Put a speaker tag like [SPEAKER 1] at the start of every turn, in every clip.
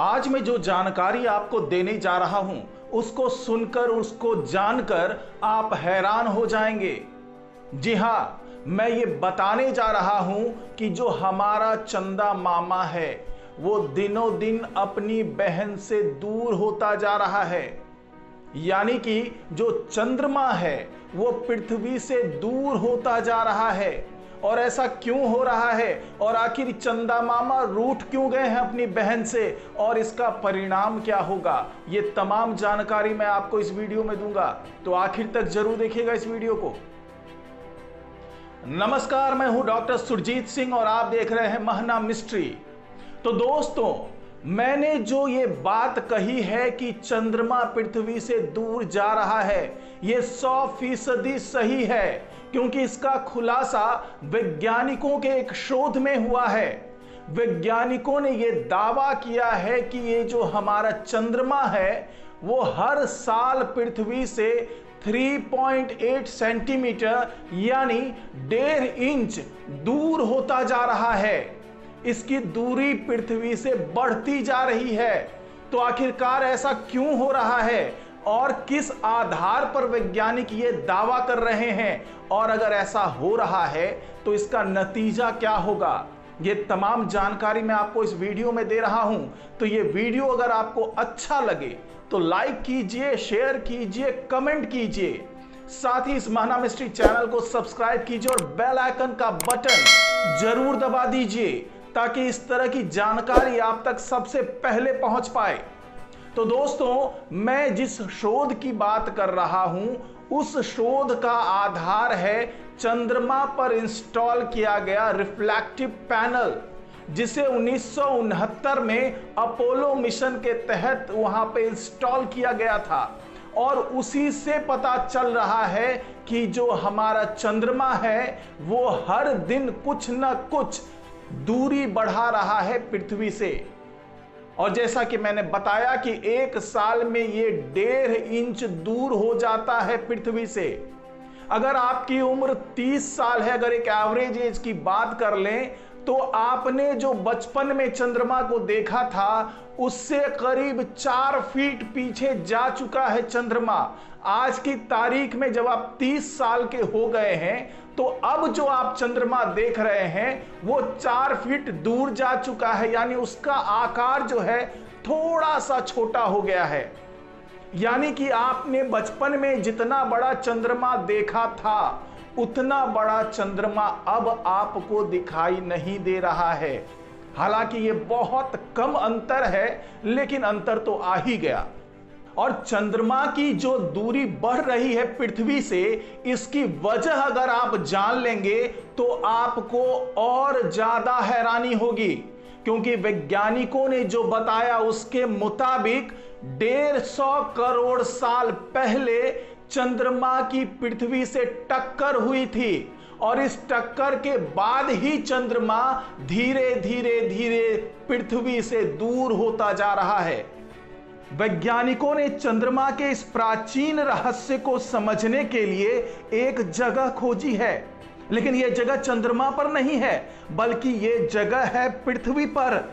[SPEAKER 1] आज मैं जो जानकारी आपको देने जा रहा हूं, उसको सुनकर, उसको जानकर आप हैरान हो जाएंगे। जी हां, मैं ये बताने जा रहा हूं कि जो हमारा चंदा मामा है, वो दिनों दिन अपनी बहन से दूर होता जा रहा है। यानी कि जो चंद्रमा है, वो पृथ्वी से दूर होता जा रहा है। और ऐसा क्यों हो रहा है, और आखिर चंदा मामा रूठ क्यों गए हैं अपनी बहन से, और इसका परिणाम क्या होगा, ये तमाम जानकारी मैं आपको इस वीडियो में दूंगा। तो आखिर तक जरूर देखिएगा इस वीडियो को। नमस्कार, मैं हूं डॉक्टर सुरजीत सिंह और आप देख रहे हैं महना मिस्ट्री। तो दोस्तों, मैंने जो ये बात कही है कि चंद्रमा पृथ्वी से दूर जा रहा है, ये 100% सही है, क्योंकि इसका खुलासा वैज्ञानिकों के एक शोध में हुआ है। वैज्ञानिकों ने ये दावा किया है कि ये जो हमारा चंद्रमा है, वो हर साल पृथ्वी से 3.8 सेंटीमीटर यानी 1.5 इंच दूर होता जा रहा है। इसकी दूरी पृथ्वी से बढ़ती जा रही है। तो आखिरकार ऐसा क्यों हो रहा है और किस आधार पर वैज्ञानिक ये दावा कर रहे हैं, और अगर ऐसा हो रहा है तो इसका नतीजा क्या होगा, ये तमाम जानकारी मैं आपको इस वीडियो में दे रहा हूं। तो ये वीडियो अगर आपको अच्छा लगे तो लाइक कीजिए, शेयर कीजिए, कमेंट कीजिए, साथ ही इस महना मिस्ट्री चैनल को सब्सक्राइब कीजिए और बेल आइकन का बटन जरूर दबा दीजिए, ताकि इस तरह की जानकारी आप तक सबसे पहले पहुंच पाए। तो दोस्तों, मैं जिस शोध की बात कर रहा हूं, उस शोध का आधार है चंद्रमा पर इंस्टॉल किया गया रिफ्लेक्टिव पैनल, जिसे 1969 में अपोलो मिशन के तहत वहां पे इंस्टॉल किया गया था। और उसी से पता चल रहा है कि जो हमारा चंद्रमा है, वो हर दिन कुछ न कुछ दूरी बढ़ा रहा है पृथ्वी से। और जैसा कि मैंने बताया कि एक साल में ये 1.5 इंच दूर हो जाता है पृथ्वी से। अगर आपकी उम्र 30 साल है, अगर एक एवरेज एज की बात कर लें, तो आपने जो बचपन में चंद्रमा को देखा था, उससे करीब 4 फीट पीछे जा चुका है चंद्रमा। आज की तारीख में जब आप 30 साल के हो गए हैं, तो अब जो आप चंद्रमा देख रहे हैं, वो 4 फीट दूर जा चुका है। यानी उसका आकार जो है थोड़ा सा छोटा हो गया है। यानी कि आपने बचपन में जितना बड़ा चंद्रमा देखा था, उतना बड़ा चंद्रमा अब आपको दिखाई नहीं दे रहा है। हालांकि ये बहुत कम अंतर है, लेकिन अंतर तो आ ही गया। और चंद्रमा की जो दूरी बढ़ रही है पृथ्वी से, इसकी वजह अगर आप जान लेंगे तो आपको और ज्यादा हैरानी होगी, क्योंकि वैज्ञानिकों ने जो बताया उसके मुताबिक 150 करोड़ साल पहले चंद्रमा की पृथ्वी से टक्कर हुई थी, और इस टक्कर के बाद ही चंद्रमा धीरे धीरे धीरे पृथ्वी से दूर होता जा रहा है। वैज्ञानिकों ने चंद्रमा के इस प्राचीन रहस्य को समझने के लिए एक जगह खोजी है, लेकिन यह जगह चंद्रमा पर नहीं है, बल्कि यह जगह है पृथ्वी पर।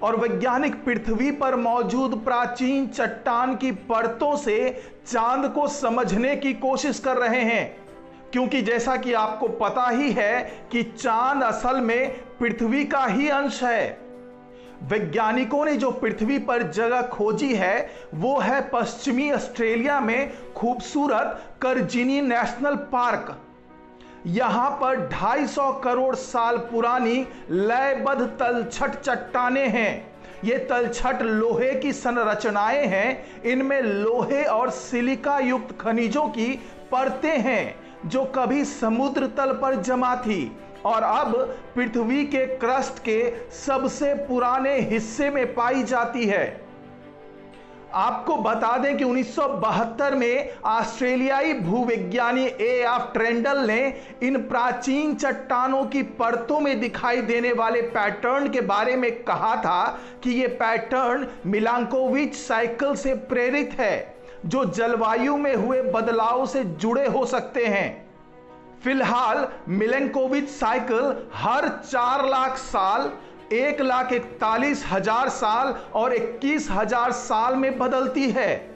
[SPEAKER 1] और वैज्ञानिक पृथ्वी पर मौजूद प्राचीन चट्टान की परतों से चांद को समझने की कोशिश कर रहे हैं, क्योंकि जैसा कि आपको पता ही है कि चांद असल में पृथ्वी का ही अंश है। वैज्ञानिकों ने जो पृथ्वी पर जगह खोजी है, वो है पश्चिमी ऑस्ट्रेलिया में खूबसूरत कर्जिनी नेशनल पार्क। यहां पर 250 करोड़ साल पुरानी लयबद्ध तलछट चट्टानें हैं। ये तलछट लोहे की संरचनाएं हैं। इनमें लोहे और सिलिका युक्त खनिजों की परतें हैं, जो कभी समुद्र तल पर जमा थी और अब पृथ्वी के क्रस्ट के सबसे पुराने हिस्से में पाई जाती है। आपको बता दें कि 1972 में ऑस्ट्रेलियाई भूविज्ञानी एएफ ट्रेंडल ने इन प्राचीन चट्टानों की परतों में दिखाई देने वाले पैटर्न के बारे में कहा था कि ये पैटर्न मिलांकोविच साइकिल से प्रेरित है, जो जलवायु में हुए बदलाव से जुड़े हो सकते हैं। फिलहाल मिलेंकोविच साइकिल हर 4 लाख साल 1,41,000 साल और 21,000 साल में बदलती है।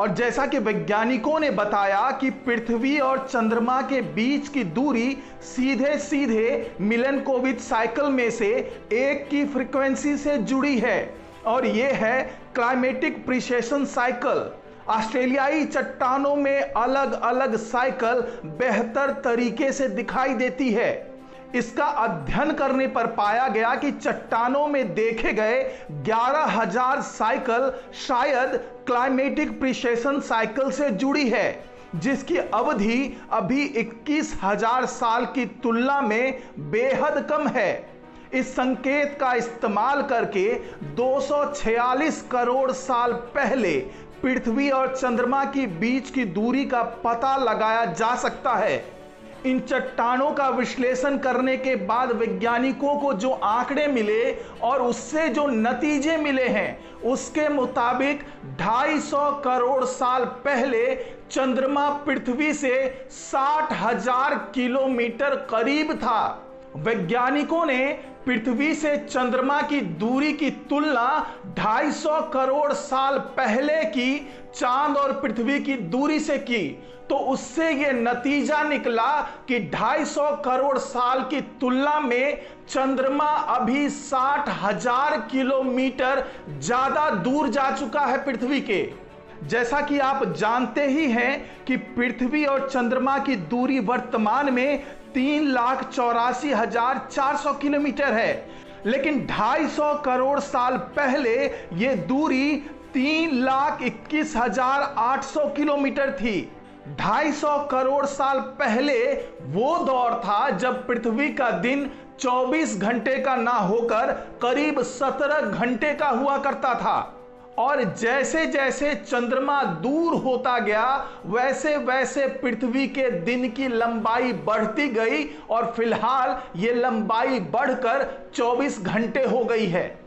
[SPEAKER 1] और जैसा कि वैज्ञानिकों ने बताया कि पृथ्वी और चंद्रमा के बीच की दूरी सीधे सीधे मिलनकोविच साइकिल में से एक की फ्रीक्वेंसी से जुड़ी है, और यह है क्लाइमेटिक प्रिसेशन साइकिल। ऑस्ट्रेलियाई चट्टानों में अलग अलग साइकिल बेहतर तरीके से दिखाई देती है। इसका अध्ययन करने पर पाया गया कि चट्टानों में देखे गए 11,000 साइकिल शायद क्लाइमेटिक प्रिसेशन साइकिल से जुड़ी है, जिसकी अवधि अभी 21,000 साल की तुलना में बेहद कम है। इस संकेत का इस्तेमाल करके 246 करोड़ साल पहले पृथ्वी और चंद्रमा के बीच की दूरी का पता लगाया जा सकता है। इन चट्टानों का विश्लेषण करने के बाद वैज्ञानिकों को जो आंकड़े मिले और उससे जो नतीजे मिले हैं, उसके मुताबिक 250 करोड़ साल पहले चंद्रमा पृथ्वी से 60,000 किलोमीटर करीब था। वैज्ञानिकों ने पृथ्वी से चंद्रमा की दूरी की तुलना 250 करोड़ साल पहले की चांद और पृथ्वी की दूरी से की, तो उससे यह नतीजा निकला कि 250 करोड़ साल की तुलना में चंद्रमा अभी 60,000 किलोमीटर ज्यादा दूर जा चुका है पृथ्वी के। जैसा कि आप जानते ही हैं कि पृथ्वी और चंद्रमा की दूरी वर्तमान में 3,84,400 किलोमीटर है, लेकिन 250 करोड़ साल पहले यह दूरी 3,21,800 किलोमीटर थी। 250 करोड़ साल पहले वो दौर था जब पृथ्वी का दिन 24 घंटे का ना होकर करीब 17 घंटे का हुआ करता था। और जैसे जैसे चंद्रमा दूर होता गया, वैसे वैसे पृथ्वी के दिन की लंबाई बढ़ती गई और फिलहाल ये लंबाई बढ़कर 24 घंटे हो गई है।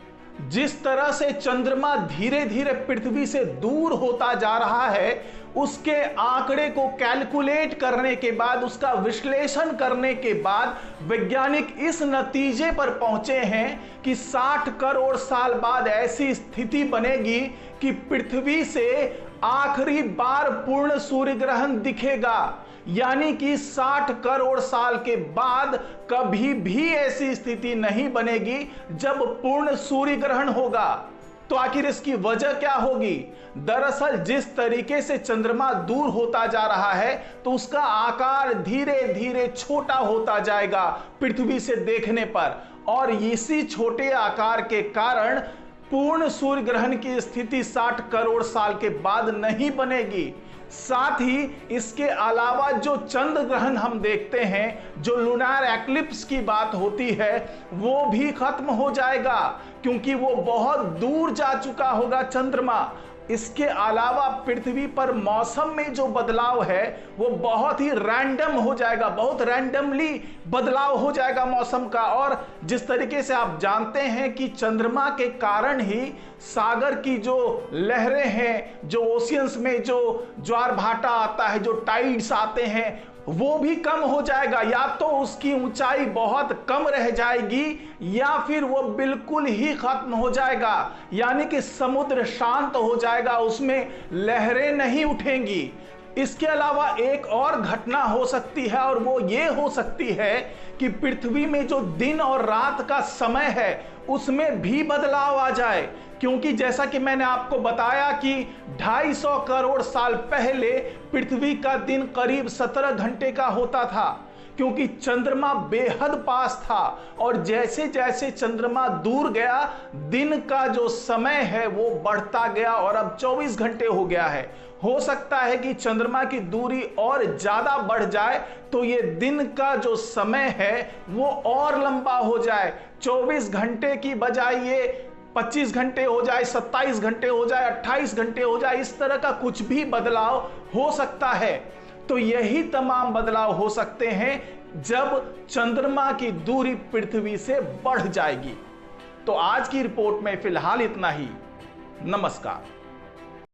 [SPEAKER 1] जिस तरह से चंद्रमा धीरे धीरे पृथ्वी से दूर होता जा रहा है, उसके आंकड़े को कैलकुलेट करने के बाद, उसका विश्लेषण करने के बाद वैज्ञानिक इस नतीजे पर पहुंचे हैं कि 60 करोड़ साल बाद ऐसी स्थिति बनेगी कि पृथ्वी से आखिरी बार पूर्ण सूर्य ग्रहण दिखेगा। यानी कि 60 करोड़ साल के बाद कभी भी ऐसी स्थिति नहीं बनेगी जब पूर्ण सूर्य ग्रहण होगा। तो आखिर इसकी वजह क्या होगी? दरअसल जिस तरीके से चंद्रमा दूर होता जा रहा है, तो उसका आकार धीरे धीरे छोटा होता जाएगा पृथ्वी से देखने पर, और इसी छोटे आकार के कारण पूर्ण सूर्य ग्रहण की स्थिति 60 करोड़ साल के बाद नहीं बनेगी। साथ ही इसके अलावा जो चंद्र ग्रहण हम देखते हैं, जो लूनार एक्लिप्स की बात होती है, वो भी खत्म हो जाएगा, क्योंकि वो बहुत दूर जा चुका होगा चंद्रमा। इसके अलावा पृथ्वी पर मौसम में जो बदलाव है वो बहुत ही रैंडम हो जाएगा, बहुत रैंडमली बदलाव हो जाएगा मौसम का। और जिस तरीके से आप जानते हैं कि चंद्रमा के कारण ही सागर की जो लहरें हैं, जो ओशियंस में जो ज्वार भाटा आता है, जो टाइड्स आते हैं, वो भी कम हो जाएगा। या तो उसकी ऊंचाई बहुत कम रह जाएगी या फिर वो बिल्कुल ही खत्म हो जाएगा, यानी कि समुद्र शांत हो जाएगा, उसमें लहरें नहीं उठेंगी। इसके अलावा एक और घटना हो सकती है, और वो ये हो सकती है कि पृथ्वी में जो दिन और रात का समय है उसमें भी बदलाव आ जाए, क्योंकि जैसा कि मैंने आपको बताया कि 250 करोड़ साल पहले पृथ्वी का दिन करीब 17 घंटे का होता था, क्योंकि चंद्रमा बेहद पास था। और जैसे जैसे चंद्रमा दूर गया, दिन का जो समय है वो बढ़ता गया और अब 24 घंटे हो गया है। हो सकता है कि चंद्रमा की दूरी और ज्यादा बढ़ जाए तो ये दिन का जो समय है वो और लंबा हो जाए, 24 घंटे की बजाय ये 25 घंटे हो जाए, 27 घंटे हो जाए, 28 घंटे हो जाए। इस तरह का कुछ भी बदलाव हो सकता है। तो यही तमाम बदलाव हो सकते हैं जब चंद्रमा की दूरी पृथ्वी से बढ़ जाएगी। तो आज की रिपोर्ट में फिलहाल इतना ही। नमस्कार।